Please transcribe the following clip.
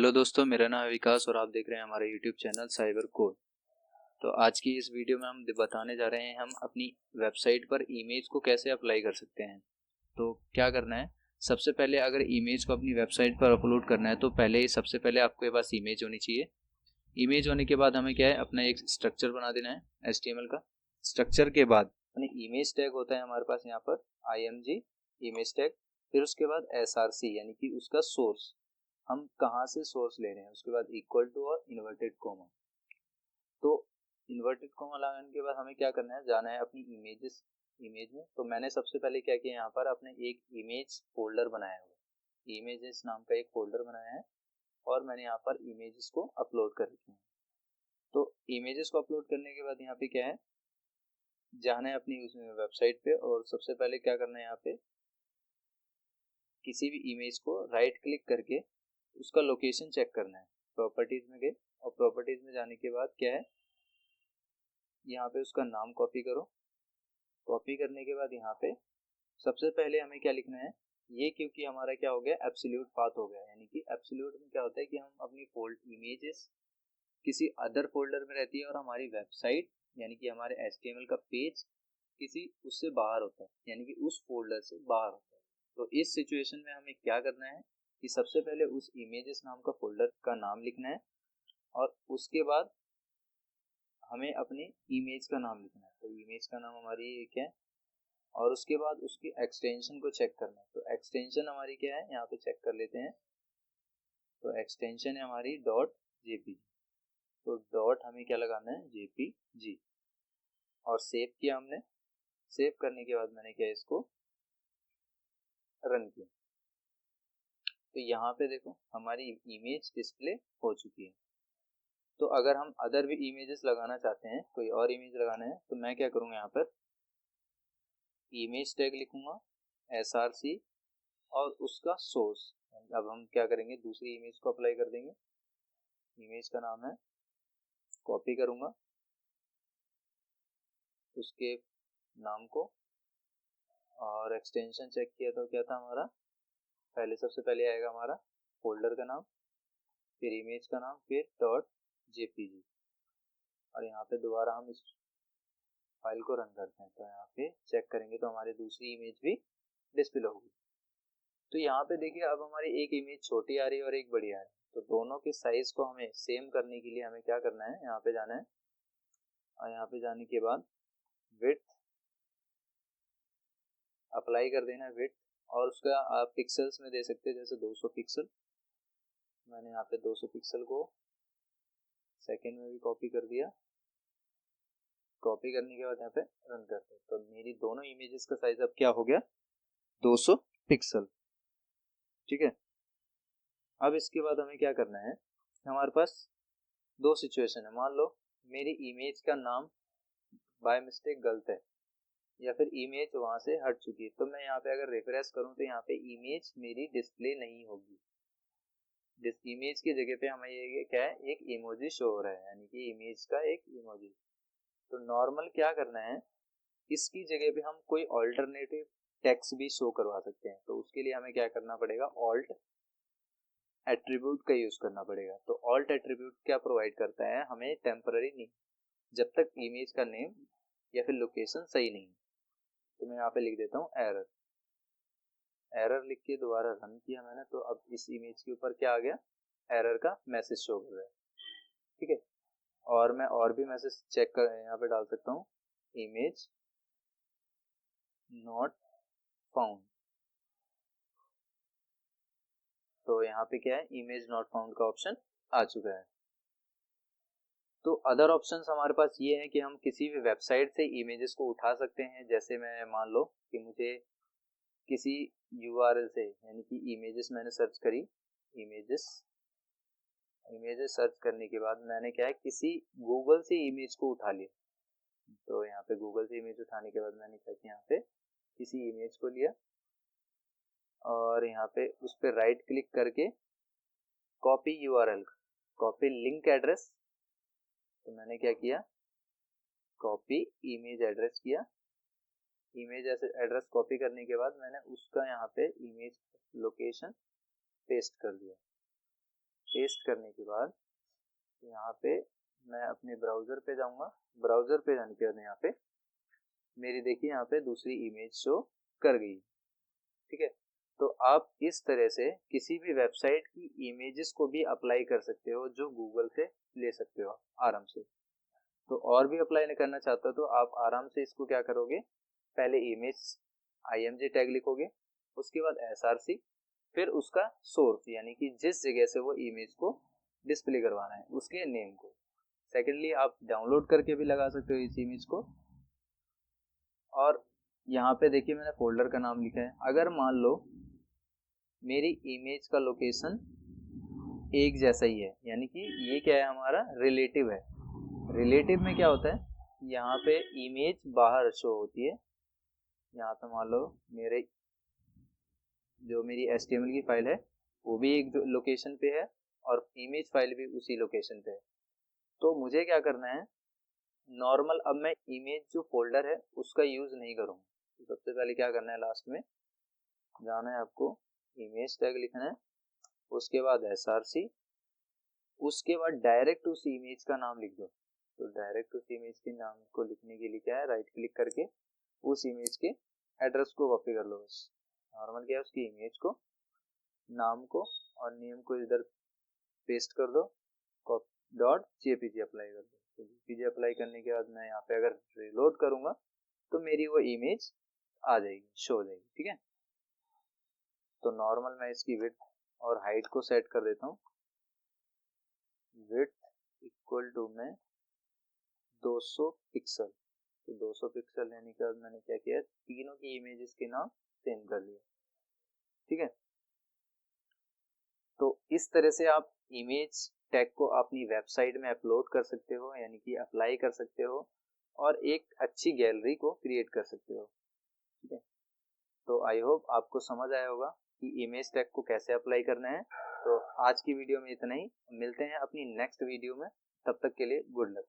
Hello दोस्तों, मेरा नाम है विकास और आप देख रहे हैं हमारा यूट्यूब चैनल साइबर कोड। तो आज की इस वीडियो में हम बताने जा रहे हैं हम अपनी वेबसाइट पर इमेज को कैसे अप्लाई कर सकते हैं। तो क्या करना है, सबसे पहले अगर इमेज को अपनी वेबसाइट पर अपलोड करना है तो पहले सबसे पहले आपके पास इमेज होनी चाहिए। इमेज होने के बाद हमें क्या है, अपना एक स्ट्रक्चर बना देना है HTML का। स्ट्रक्चर के बाद अपने इमेज टैग होता है हमारे पास यहाँ पर IMG इमेज टैग, फिर उसके बाद SRC यानी कि उसका सोर्स, हम कहाँ से सोर्स ले रहे हैं, उसके बाद इक्वल टू और इन्वर्टेड कोमा। तो इन्वर्टेड कोमा लगाने के बाद हमें क्या करना है, जाना है अपनी इमेज में। तो मैंने सबसे पहले क्या किया, यहाँ पर अपने एक इमेज फोल्डर बनाया हुआ, इमेजेस नाम का एक फोल्डर बनाया है और मैंने यहाँ पर इमेजेस को अपलोड कर रखी है। तो इमेजेस को अपलोड करने के बाद यहाँ पे क्या है, जाना है अपनी उस वेबसाइट पे और सबसे पहले क्या करना है, यहाँ पे किसी भी इमेज को राइट क्लिक करके उसका लोकेशन चेक करना है। प्रॉपर्टीज में गए और प्रॉपर्टीज में जाने के बाद क्या है, यहाँ पे उसका नाम कॉपी करो। कॉपी करने के बाद यहाँ पे सबसे पहले हमें क्या लिखना है, ये क्योंकि हमारा क्या हो गया, एब्सोल्यूट पाथ हो गया। यानी कि एब्सोल्यूट में क्या होता है कि हम अपनी इमेजेस किसी अदर फोल्डर में रहती है और हमारी वेबसाइट यानी कि हमारे HTML का पेज किसी उससे बाहर होता है, यानी कि उस फोल्डर से बाहर होता है। तो इस सिचुएशन में हमें क्या करना है कि सबसे पहले उस इमेजेस नाम का फोल्डर का नाम लिखना है और उसके बाद हमें अपने इमेज का नाम लिखना है। तो इमेज का नाम हमारी एक है और उसके बाद उसकी एक्सटेंशन को चेक करना है। तो एक्सटेंशन हमारी क्या है, यहाँ पे चेक कर लेते हैं। तो एक्सटेंशन है हमारी .jpg। तो डॉट हमें क्या लगाना है, JPG, और सेव किया हमने। सेव करने के बाद मैंने क्या, इसको रन किया। तो यहाँ पे देखो हमारी इमेज डिस्प्ले हो चुकी है। तो अगर हम अदर भी इमेजेस लगाना चाहते हैं, कोई और इमेज लगाना है, तो मैं क्या करूँगा, यहाँ पर इमेज टैग लिखूंगा SRC और उसका सोर्स। अब हम क्या करेंगे, दूसरी इमेज को अप्लाई कर देंगे। इमेज का नाम है, कॉपी करूंगा उसके नाम को और एक्सटेंशन चेक किया तो क्या था हमारा, पहले सबसे पहले आएगा हमारा फोल्डर का नाम, फिर इमेज का नाम, फिर .jpg, और यहाँ पे दोबारा हम इस फाइल को रन करते हैं। तो यहाँ पे चेक करेंगे तो हमारी दूसरी इमेज भी डिस्प्ले होगी। तो यहाँ पे देखिए अब हमारी एक इमेज छोटी आ रही है और एक बड़ी आ रही है। तो दोनों के साइज को हमें सेम करने के लिए हमें क्या करना है, यहाँ पे जाना है और यहाँ पे जाने के बाद विड्थ अप्लाई कर देना है, विड्थ, और उसका आप पिक्सल्स में दे सकते हैं, जैसे 200 पिक्सल। मैंने यहाँ पे 200 पिक्सल को सेकेंड में भी कॉपी कर दिया। कॉपी करने के बाद यहाँ पे रन करते हैं। तो मेरी दोनों इमेजेस का साइज अब क्या हो गया, 200 पिक्सल। ठीक है। अब इसके बाद हमें क्या करना है, हमारे पास दो सिचुएशन है। मान लो मेरी इमेज का नाम बाय मिस्टेक गलत है या फिर इमेज वहां से हट चुकी है। तो मैं यहाँ पे अगर रिफ्रेश करूँ तो यहाँ पे इमेज मेरी डिस्प्ले नहीं होगी। इमेज की जगह पे हमें ये क्या है, एक इमोजी शो हो रहा है, यानी कि इमेज का एक इमोजी। तो नॉर्मल क्या करना है, इसकी जगह पे हम कोई ऑल्टरनेटिव टेक्स्ट भी शो करवा सकते हैं। तो उसके लिए हमें क्या करना पड़ेगा, ऑल्ट एट्रीब्यूट का यूज करना पड़ेगा। तो ऑल्ट एट्रीब्यूट क्या प्रोवाइड करता है, हमें टेम्पररी नहीं, जब तक इमेज का नेम या फिर लोकेशन सही नहीं। तो मैं यहाँ पे लिख देता हूँ एरर। एरर लिख के दोबारा रन किया मैंने, तो अब इस इमेज के ऊपर क्या आ गया, एरर का मैसेज शो कर रहा है। ठीक है। और मैं और भी मैसेज चेक कर यहाँ पे डाल सकता हूँ, इमेज नॉट फाउंड। तो यहाँ पे क्या है, इमेज नॉट फाउंड का ऑप्शन आ चुका है। तो अदर ऑप्शंस हमारे पास ये है कि हम किसी भी वेबसाइट से इमेजेस को उठा सकते हैं। जैसे मैं मान लो कि मुझे किसी URL से, यानी कि इमेजेस मैंने सर्च करी, इमेजेस सर्च करने के बाद मैंने क्या है, किसी गूगल से इमेज को उठा लिया। तो यहाँ पे गूगल से इमेज उठाने के बाद मैंने क्या किया, यहाँ पे किसी इमेज को लिया और यहाँ पे उस पर राइट क्लिक करके copy URL, copy link address. तो मैंने क्या किया, कॉपी इमेज एड्रेस किया। इमेज एड्रेस कॉपी करने के बाद मैंने उसका यहाँ पे इमेज लोकेशन पेस्ट कर दिया। पेस्ट करने के बाद यहाँ पे मैं अपने ब्राउज़र पे जाऊँगा। ब्राउज़र पे जाने के बाद यहाँ पे मेरी देखिए यहाँ पे दूसरी इमेज शो कर गई, ठीक है। तो आप इस तरह से किसी भी वेबसाइट की इमेजेस को भी अप्लाई कर सकते हो जो गूगल से ले सकते हो आराम से। तो और भी अप्लाई नहीं करना चाहते हो तो आप आराम से इसको क्या करोगे, पहले इमेज img टैग लिखोगे, उसके बाद src, फिर उसका सोर्स यानी कि जिस जगह से वो इमेज को डिस्प्ले करवाना है उसके नेम को। सेकेंडली आप डाउनलोड करके भी लगा सकते हो इस इमेज को। और यहाँ पे देखिए मैंने फोल्डर का नाम लिखा है। अगर मान लो मेरी इमेज का लोकेशन एक जैसा ही है, यानी कि ये क्या है, हमारा रिलेटिव है। रिलेटिव में क्या होता है, यहाँ पे इमेज बाहर शो होती है। यहाँ पे मान लो मेरी HTML की फाइल है वो भी एक लोकेशन पे है और इमेज फाइल भी उसी लोकेशन पे है। तो मुझे क्या करना है, नॉर्मल अब मैं इमेज जो फोल्डर है उसका यूज नहीं करूँगा। तो सबसे पहले क्या करना है, लास्ट में जाना है आपको, इमेज टैग लिखना है, उसके बाद src, उसके बाद डायरेक्ट उस इमेज का नाम लिख दो। तो डायरेक्ट उस इमेज के नाम को लिखने के लिए क्या है, राइट क्लिक करके उस इमेज के एड्रेस को कॉपी कर लो। बस नॉर्मल क्या है, उसकी इमेज को, नाम को और नेम को इधर पेस्ट कर दो, .jpg अप्लाई कर दो। तो jpg अप्लाई करने के बाद मैं यहाँ पे अगर रिलोड करूंगा तो मेरी वो इमेज आ जाएगी, शो हो जाएगी, ठीक है। तो नॉर्मल मैं इसकी विड्थ और हाइट को सेट कर देता हूँ। विड्थ इक्वल टू में 200 पिक्सल। तो 200 पिक्सल लेने के बाद मैंने क्या किया, तीनों की इमेजेस के नाम सेम कर लिया, ठीक है। तो इस तरह से आप इमेज टैग को अपनी वेबसाइट में अपलोड कर सकते हो, यानी कि अप्लाई कर सकते हो और एक अच्छी गैलरी को क्रिएट कर सकते हो, ठीक है। तो आई होप आपको समझ आया होगा कि इमेज टैग को कैसे अप्लाई करना है। तो आज की वीडियो में इतना ही, मिलते हैं अपनी नेक्स्ट वीडियो में, तब तक के लिए गुड लक।